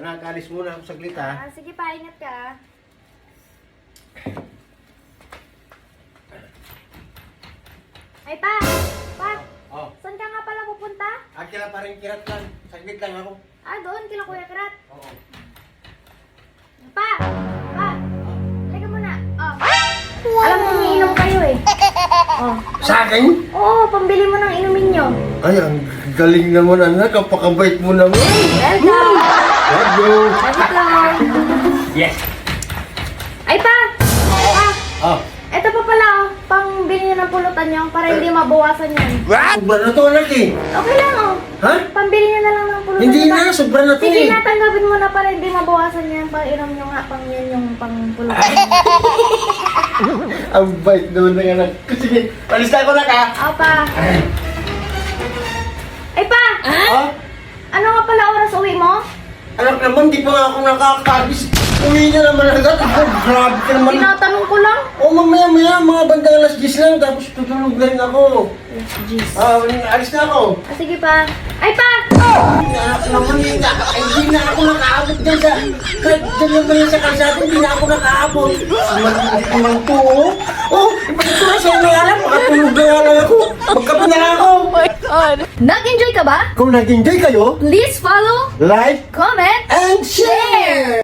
anak, alis muna ako saglit ha. Sige pa, ingat ka. Ay pa! Pa! Oh. Saan ka nga pala pupunta? Akila pa rin kirat lang. Saglit lang ako. Doon, kila Kuya Krat. Oo. Pa! Pa! Halika muna. Alam mo, umiinom kayo eh. Sa akin? Oo, pambili mo ng inumin nyo. Ay, ang galing naman anak. Kapakabait mo naman. Welcome! Love you. Saglit lang. Yes. Ay pa! Pa! Oh. Ito pa pala pangbili nyo ng pulutan nyo para hindi mabawasan yan. Sobra na to anak eh. Okay lang Ha? Pambili nyo na lang ng pulutan. Hindi nyo, na, sobra na to Sige eh. na, tanggapin mo na para hindi mabawasan yan. Pang inom nyo nga, pang yan yung pang pulutan. Ang bait naman ng anak. Sige, alis na ako na ka. Pa! Ay pa! Ha? Ano nga pala oras uwi mo? Anak naman, di pa nga ako nakakabis. Uwi na naman agad. Grabe ka naman. Tinatanong ko lang. Mamaya-maya, mga bandang alas 10 lang. Tapos tutulog na rin ako. Jeez. Alis na ako. Sige pa. Ay pa! Anak naman, hindi na ako nakaabot dyan sa... Kahit dyan naman yan sa kalsada, hindi na ako nakaabot. Maliit naman to, oh. Oh, ipagkito na sa'yo na alam. Makatulog na lang ako. Magkape na lang ako. Nag-enjoy ka ba? Kung nag-enjoy kayo, Please follow, like, comment, and share!